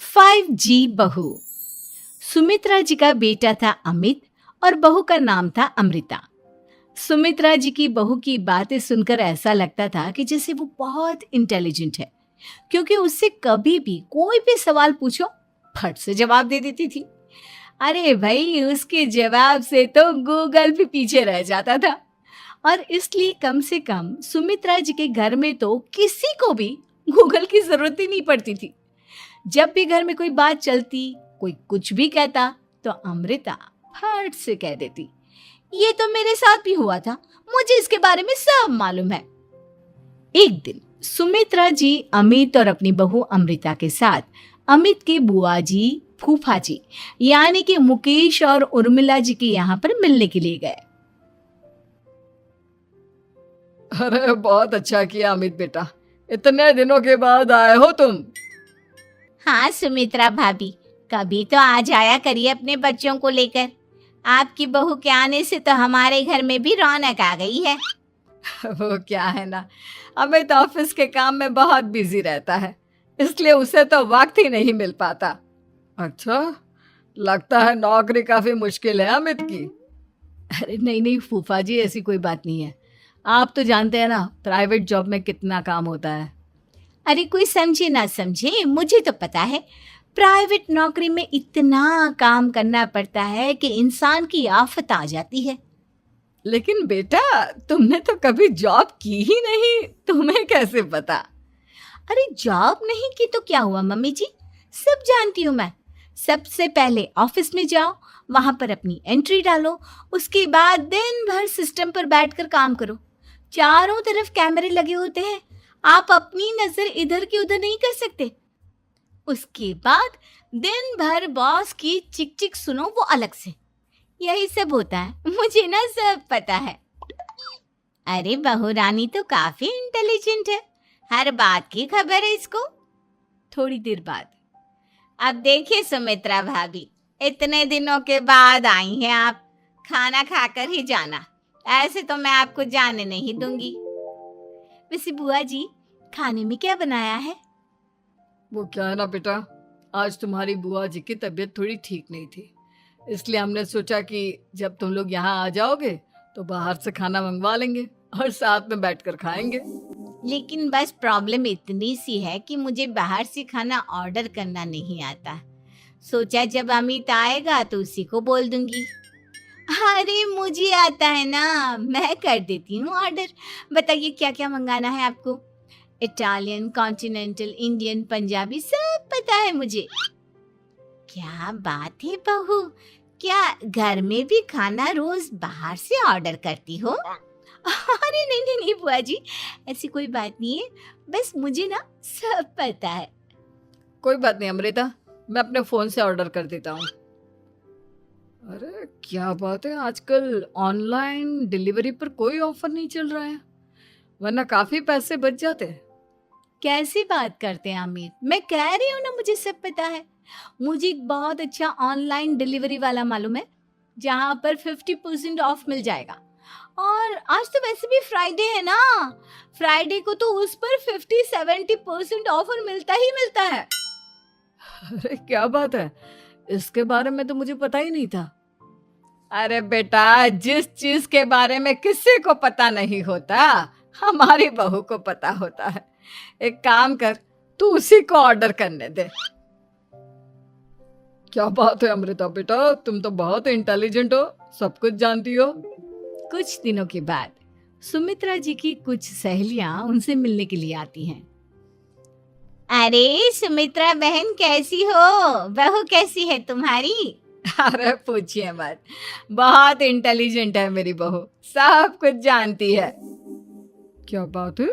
5G बहू। सुमित्रा जी का बेटा था अमित और बहू का नाम था अमृता। सुमित्रा जी की बहू की बातें सुनकर ऐसा लगता था कि जैसे वो बहुत इंटेलिजेंट है, क्योंकि उससे कभी भी कोई भी सवाल पूछो फट से जवाब दे देती थी। अरे भाई, उसके जवाब से तो गूगल भी पीछे रह जाता था। और इसलिए कम से कम सुमित्रा जी के घर में तो किसी को भी गूगल की जरूरत ही नहीं पड़ती थी। जब भी घर में कोई बात चलती, कोई कुछ भी कहता, तो अमृता फट से कह देती, ये तो मेरे साथ भी हुआ था, मुझे इसके बारे में सब मालूम है। एक दिन सुमित्रा जी अमित और अपनी बहू अमृता के साथ अमित के बुआ जी, फूफा जी यानी कि मुकेश और उर्मिला जी के यहाँ पर मिलने के लिए गए। अरे बहुत अच्छा किया अमित बेटा, इतने दिनों के बाद आए हो तुम। हाँ सुमित्रा भाभी, कभी तो आ जाया करिए अपने बच्चों को लेकर। आपकी बहू के आने से तो हमारे घर में भी रौनक आ गई है। वो क्या है ना, अमित ऑफिस के काम में बहुत बिजी रहता है, इसलिए उसे तो वक्त ही नहीं मिल पाता। अच्छा, लगता है नौकरी काफी मुश्किल है अमित की। अरे नहीं नहीं फूफा जी, ऐसी कोई बात नहीं है। आप तो जानते हैं ना प्राइवेट जॉब में कितना काम होता है। अरे कोई समझे ना समझे, मुझे तो पता है प्राइवेट नौकरी में इतना काम करना पड़ता है कि इंसान की आफत आ जाती है। लेकिन बेटा, तुमने तो कभी जॉब की ही नहीं, तुम्हें कैसे पता? अरे जॉब नहीं की तो क्या हुआ मम्मी जी, सब जानती हूँ मैं। सबसे पहले ऑफिस में जाओ, वहां पर अपनी एंट्री डालो, उसके बाद दिन भर सिस्टम पर बैठकर काम करो। चारों तरफ कैमरे लगे होते हैं, आप अपनी नजर इधर की उधर नहीं कर सकते। उसके बाद दिन भर बॉस की चिक चिक सुनो, वो अलग से। यही सब होता है, मुझे ना सब पता है। अरे बहू रानी तो काफी इंटेलिजेंट है, हर बात की खबर है इसको। थोड़ी देर बाद, अब देखिए सुमित्रा भाभी, इतने दिनों के बाद आई हैं आप, खाना खाकर ही जाना, ऐसे तो मैं आपको जाने नहीं दूंगी। वैसे बुआ जी, खाने में क्या बनाया है? वो क्या है ना बेटा, आज तुम्हारी बुआ जी की तबीयत थोड़ी ठीक नहीं थी, इसलिए हमने सोचा कि जब तुम लोग यहाँ आ जाओगे तो बाहर से खाना मंगवा लेंगे और साथ में बैठकर खाएंगे। लेकिन बस प्रॉब्लम इतनी सी है कि मुझे बाहर से खाना ऑर्डर करना नहीं आता। सोचा जब अमित आएगा तो उसी को बोल दूंगी। अरे मुझे आता है ना, मैं कर देती हूँ ऑर्डर। बताइए क्या क्या मंगाना है आपको? इटालियन, कॉन्टिनेंटल, इंडियन, पंजाबी, सब पता है मुझे। क्या बात है बहू, क्या घर में भी खाना रोज बाहर से ऑर्डर करती हो? अरे नहीं नहीं नहीं बुआ जी, ऐसी कोई बात नहीं है, बस मुझे ना सब पता है। कोई बात नहीं अमृता, मैं अपने फोन से ऑर्डर कर देता हूँ। अरे क्या बात है, आजकल ऑनलाइन डिलीवरी पर कोई ऑफर नहीं चल रहा है, वरना काफी पैसे बच जाते हैं। कैसी बात करते हैं अमित, मैं कह रही हूँ ना मुझे सब पता है। मुझे एक बहुत अच्छा ऑनलाइन डिलीवरी वाला मालूम है, जहाँ पर 50% ऑफ मिल जाएगा। और आज तो वैसे भी फ्राइडे है ना, फ्राइडे को तो उस पर 50-70% ऑफर मिलता ही मिलता है। अरे क्या बात है, इसके बारे में तो मुझे पता ही नहीं था। अरे बेटा, जिस चीज के बारे में किसी को पता नहीं होता, हमारी बहू को पता होता है। एक काम कर, तू उसी को ऑर्डर करने दे। क्या बात है अमृता बेटा, तुम तो बहुत इंटेलिजेंट हो, सब कुछ जानती हो। कुछ दिनों के बाद सुमित्रा जी की कुछ सहेलियां उनसे मिलने के लिए आती हैं। अरे सुमित्रा बहन कैसी हो, बहू कैसी है तुम्हारी? अरे पूछिए मत, बहुत इंटेलिजेंट है मेरी बहू, सब कुछ जानती है। क्या बात है,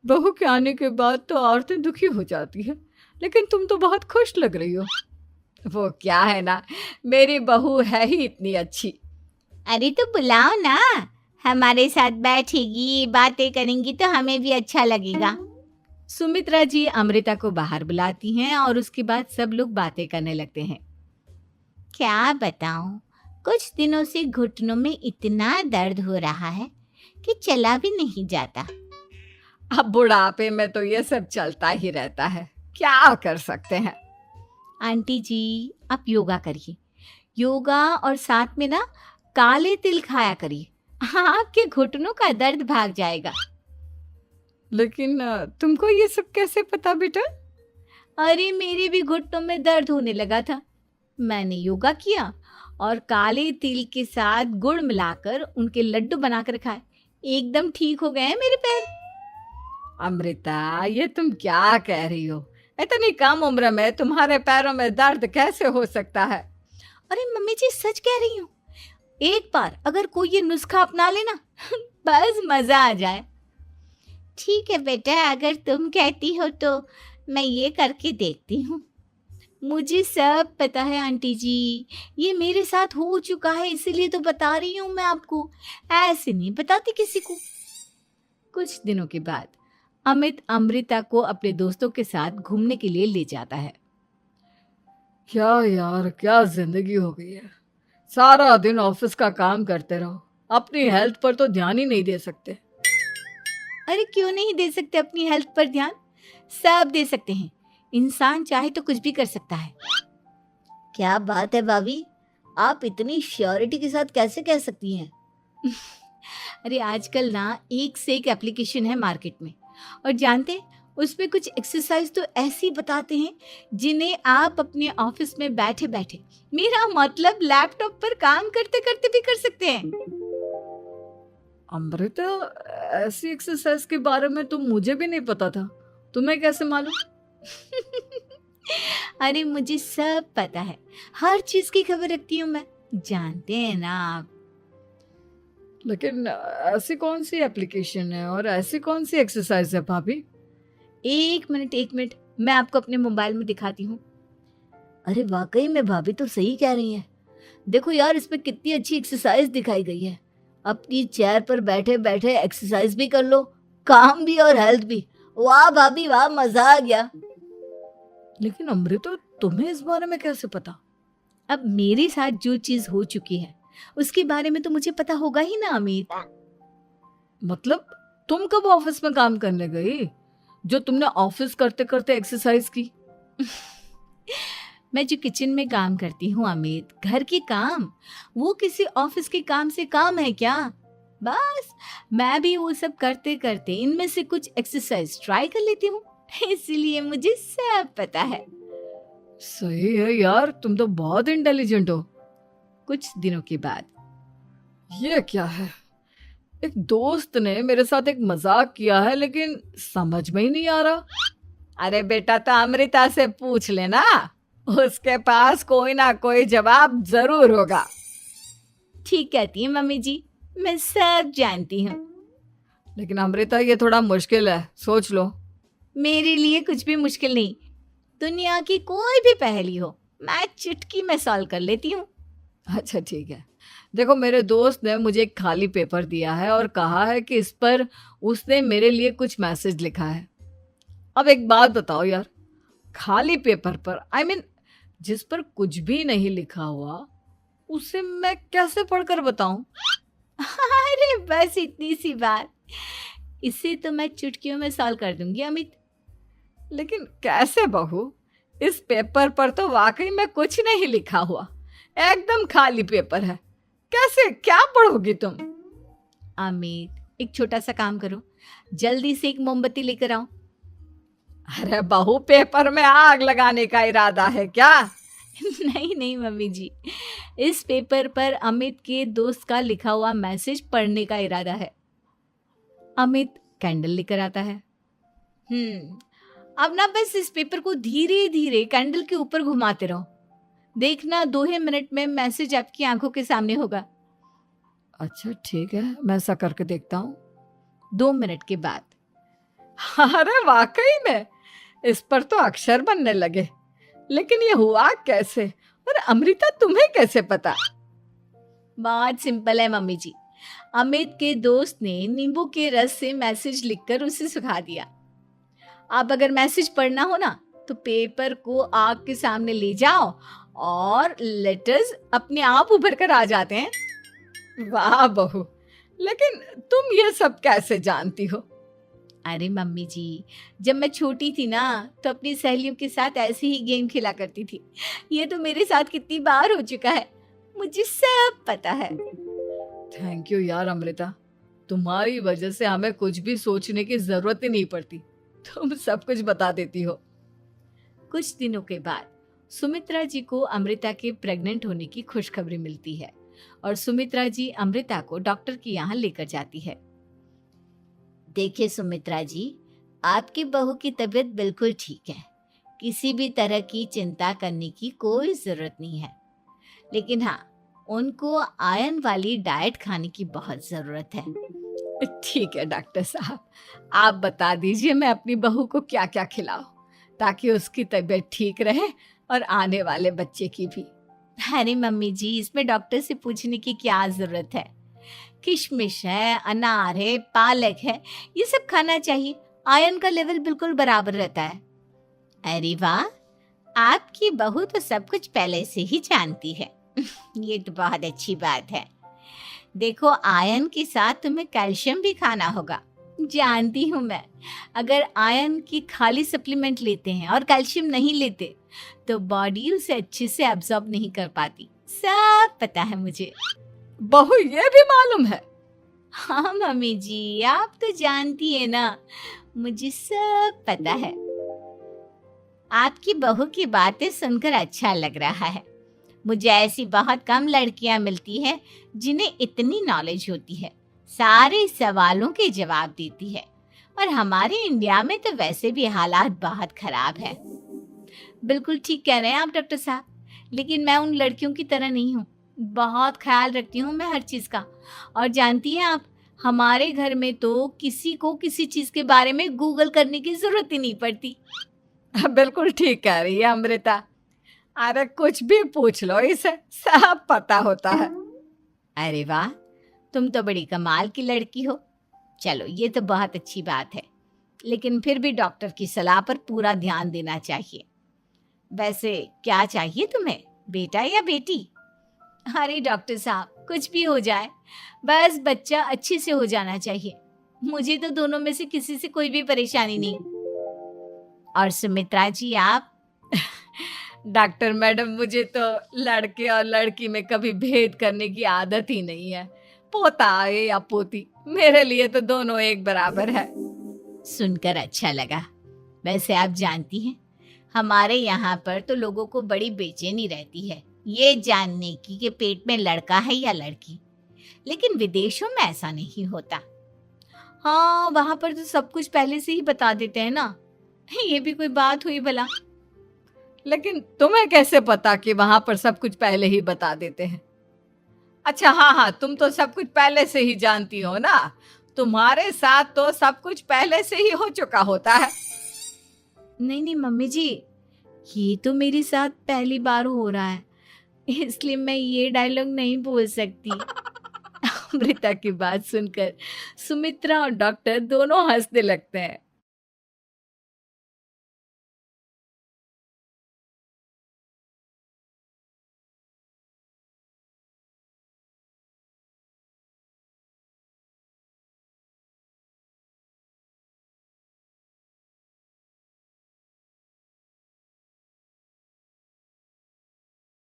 बहू के आने के बाद तो औरतें दुखी हो जाती है, लेकिन तुम तो बहुत खुश लग रही हो। वो क्या है ना, मेरी बहू है ही इतनी अच्छी। अरे तो बुलाओ ना, हमारे साथ बैठेगी, बातें करेंगी तो हमें भी अच्छा लगेगा। सुमित्रा जी अमृता को बाहर बुलाती हैं और उसके बाद सब लोग बातें करने लगते हैं। क्या बताऊं, कुछ दिनों से घुटनों में इतना दर्द हो रहा है कि चला भी नहीं जाता। अब बुढ़ापे में तो ये सब चलता ही रहता है, क्या कर सकते हैं। आंटी जी आप योगा करिए, योगा और साथ में ना काले तिल खाया करिए, आपके घुटनों का दर्द भाग जाएगा। लेकिन तुमको ये सब कैसे पता बेटा? अरे मेरे भी घुटनों में दर्द होने लगा था, मैंने योगा किया और काले तिल के साथ गुड़ मिलाकर उनके लड्डू बनाकर खाए, एकदम ठीक हो गए हैं मेरे पैर। अमृता, ये तुम क्या कह रही हो? इतनी कम उम्र में तुम्हारे पैरों में दर्द कैसे हो सकता है? अरे मम्मी जी सच कह रही हूँ, एक बार अगर कोई ये नुस्खा अपना लेना बस मजा आ जाए। ठीक है बेटा, अगर तुम कहती हो तो मैं ये करके देखती हूँ। मुझे सब पता है आंटी जी, ये मेरे साथ हो चुका है, इसीलिए तो बता रही हूँ मैं आपको, ऐसे नहीं बताती किसी को। कुछ दिनों के बाद अमित अमृता को अपने दोस्तों के साथ घूमने के लिए ले जाता है। क्या यार, क्या जिंदगी हो गई है। सारा दिन ऑफिस का काम करते रहो, अपनी हेल्थ पर तो ध्यान ही नहीं दे सकते। अरे क्यों नहीं दे सकते अपनी हेल्थ पर ध्यान? सब दे सकते हैं, इंसान चाहे तो कुछ भी कर सकता है। क्या बात है भाभी, आप इतनी श्योरिटी के साथ कैसे कह सकती हैं? अरे आजकल ना एक से एक एप्लीकेशन है मार्केट में, और जानते हैं उसमें कुछ एक्सरसाइज तो ऐसी बताते हैं जिन्हें आप अपने ऑफिस में बैठे बैठे, मेरा मतलब लैपटॉप पर काम करते करते भी कर सकते हैं। अमृता, ऐसी एक्सरसाइज के बारे में तो मुझे भी नहीं पता था, तुम्हें कैसे मालूम? अरे मुझे सब पता है, हर चीज की खबर रखती हूँ मैं, जानते हैं ना आप। लेकिन ऐसी कौन सी एप्लीकेशन है और ऐसी कौन सी एक्सरसाइज है भाभी? एक मिनट, मैं आपको अपने मोबाइल में दिखाती हूँ। अरे वाकई में भाभी तो सही कह रही हैं। देखो यार, इसमें कितनी अच्छी एक्सरसाइज दिखाई गई है। अपनी चेयर पर बैठे बैठे एक्सरसाइज भी कर लो, काम भी और हेल्थ भी। वाह भाभी वाह, मजा आ गया। लेकिन अमृता, तुम्हें इस बारे में कैसे पता? अब मेरे साथ जो चीज हो चुकी है उसके बारे में तो मुझे पता होगा ही ना अमित। मतलब तुम कब ऑफिस में काम करने गई जो तुमने ऑफिस करते करते एक्सरसाइज की? मैं जो किचन में काम करती हूँ अमित, घर के काम, वो किसी ऑफिस के काम से काम है क्या? बस मैं भी वो सब करते करते इनमें से कुछ एक्सरसाइज ट्राई कर लेती हूँ, इसीलिए मुझे सब पता है। सही है यार, तुम तो बहुत इंटेलिजेंट हो। कुछ दिनों के बाद ये क्या है? एक दोस्त ने मेरे साथ एक मजाक किया है, लेकिन समझ में ही नहीं आ रहा। अरे बेटा, तो अमृता से पूछ लेना, उसके पास कोई ना कोई जवाब जरूर होगा। ठीक कहती है मम्मी जी, मैं सब जानती हूँ। लेकिन अमृता, ये थोड़ा मुश्किल है, सोच लो। मेरे लिए कुछ भी मुश्किल नहीं, दुनिया की कोई भी पहेली हो मैं चुटकी में सॉल्व कर लेती हूँ। अच्छा ठीक है, देखो मेरे दोस्त ने मुझे एक खाली पेपर दिया है और कहा है कि इस पर उसने मेरे लिए कुछ मैसेज लिखा है। अब एक बात बताओ यार, खाली पेपर पर, आई मीन जिस पर कुछ भी नहीं लिखा हुआ, उसे मैं कैसे पढ़कर बताऊं? अरे बस इतनी सी बात, इसे तो मैं चुटकियों में सॉल्व कर दूंगी अमित। लेकिन कैसे बहू? इस पेपर पर तो वाकई में कुछ नहीं लिखा हुआ, एकदम खाली पेपर है, कैसे, क्या पढ़ोगी तुम? अमित, एक छोटा सा काम करो, जल्दी से एक मोमबत्ती लेकर आओ। अरे बहू, पेपर में आग लगाने का इरादा है क्या? नहीं मम्मी जी, इस पेपर पर अमित के दोस्त का लिखा हुआ मैसेज पढ़ने का इरादा है। अमित कैंडल लेकर आता है। अब ना बस इस पेपर को धीरे धीरे कैंडल के ऊपर घुमाते रहो, देखना 2 ही मिनट में मैसेज आपकी आंखों के सामने होगा। अच्छा ठीक है, मैं ऐसा करके देखता हूँ। 2 मिनट के बाद, अरे वाकई में इस पर तो अक्षर बनने लगे, लेकिन ये हुआ कैसे? और अमृता, तुम्हें कैसे पता? बहुत सिंपल है मम्मी जी, अमित के दोस्त ने नींबू के रस से मैसेज लिखकर उसे सुखा दिया। अब अगर मैसेज पढ़ना हो ना तो पेपर को आग के सामने ले जाओ और लेटर्स अपने आप उभर कर आ जाते हैं। वाह बहू, लेकिन तुम ये सब कैसे जानती हो? अरे मम्मी जी, जब मैं छोटी थी ना तो अपनी सहेलियों के साथ ऐसे ही गेम खेला करती थी। ये तो मेरे साथ कितनी बार हो चुका है, मुझे सब पता है। थैंक यू यार अमृता, तुम्हारी वजह से हमें कुछ भी सोचने की जरूरत ही नहीं पड़ती, तुम सब कुछ बता देती हो। कुछ दिनों के बाद सुमित्रा जी को अमृता के प्रेग्नेंट होने की खुशखबरी मिलती है और सुमित्रा जी अमृता को डॉक्टर के यहाँ लेकर जाती है। देखिए सुमित्रा जी, आपकी बहू की तबीयत बिल्कुल ठीक है, किसी भी तरह की चिंता करने की कोई ज़रूरत नहीं है। लेकिन हाँ, उनको आयरन वाली डाइट खाने की बहुत ज़रूरत है। ठीक है डॉक्टर साहब, आप बता दीजिए मैं अपनी बहू को क्या क्या खिलाऊं ताकि उसकी तबीयत ठीक रहे और आने वाले बच्चे की भी। अरे मम्मी जी, इसमें डॉक्टर से पूछने की क्या ज़रूरत है। किशमिश है, अनार है, पालक है, ये सब खाना चाहिए, आयरन का लेवल बिल्कुल बराबर रहता है। अरे वाह, आपकी बहू तो सब कुछ पहले से ही जानती है। ये तो बहुत अच्छी बात है। देखो, आयरन के साथ तुम्हें कैल्शियम भी खाना होगा। जानती हूँ मैं, अगर आयरन की खाली सप्लीमेंट लेते हैं और कैल्शियम नहीं लेते तो बॉडी उसे अच्छे से एब्जॉर्ब नहीं कर पाती। सब पता है मुझे। बहू ये भी मालूम है? हाँ मम्मी जी, आप तो जानती है ना, मुझे सब पता है। आपकी बहू की बातें सुनकर अच्छा लग रहा है। मुझे ऐसी बहुत कम लड़कियां मिलती हैं जिन्हें इतनी नॉलेज होती है, सारे सवालों के जवाब देती है। और हमारे इंडिया में तो वैसे भी हालात बहुत खराब है। बिल्कुल ठीक कह रहे हैं आप डॉक्टर साहब, लेकिन मैं उन लड़कियों की तरह नहीं हूँ। बहुत ख्याल रखती हूँ मैं हर चीज़ का। और जानती हैं आप, हमारे घर में तो किसी को किसी चीज़ के बारे में गूगल करने की ज़रूरत ही नहीं पड़ती। बिल्कुल ठीक कह रही है अमृता, अरे कुछ भी पूछ लो, इसे सब पता होता है। अरे वाह, तुम तो बड़ी कमाल की लड़की हो। चलो, ये तो बहुत अच्छी बात है, लेकिन फिर भी डॉक्टर की सलाह पर पूरा ध्यान देना चाहिए। वैसे क्या चाहिए तुम्हें, बेटा या बेटी? अरे डॉक्टर साहब, कुछ भी हो जाए, बस बच्चा अच्छे से हो जाना चाहिए। मुझे तो दोनों में से किसी से कोई भी परेशानी नहीं। और सुमित्रा जी, आप? डॉक्टर मैडम, मुझे तो लड़के और लड़की में कभी भेद करने की आदत ही नहीं है। पोता आए या पोती, मेरे लिए तो दोनों एक बराबर है। सुनकर अच्छा लगा। वैसे आप जानती हैं, हमारे यहाँ पर तो लोगों को बड़ी बेचैनी रहती है ये जानने की कि पेट में लड़का है या लड़की। लेकिन विदेशों में ऐसा नहीं होता। हाँ, वहाँ पर तो सब कुछ पहले से ही बता देते हैं ना। ये भी कोई बात हुई भला? लेकिन तुम्हें कैसे पता कि वहां पर सब कुछ पहले ही बता देते हैं? अच्छा हाँ, तुम तो सब कुछ पहले से ही जानती हो ना, तुम्हारे साथ तो सब कुछ पहले से ही हो चुका होता है। नहीं मम्मी जी, ये तो मेरे साथ पहली बार हो रहा है, इसलिए मैं ये डायलॉग नहीं बोल सकती। अमृता की बात सुनकर सुमित्रा और डॉक्टर दोनों हंसने लगते हैं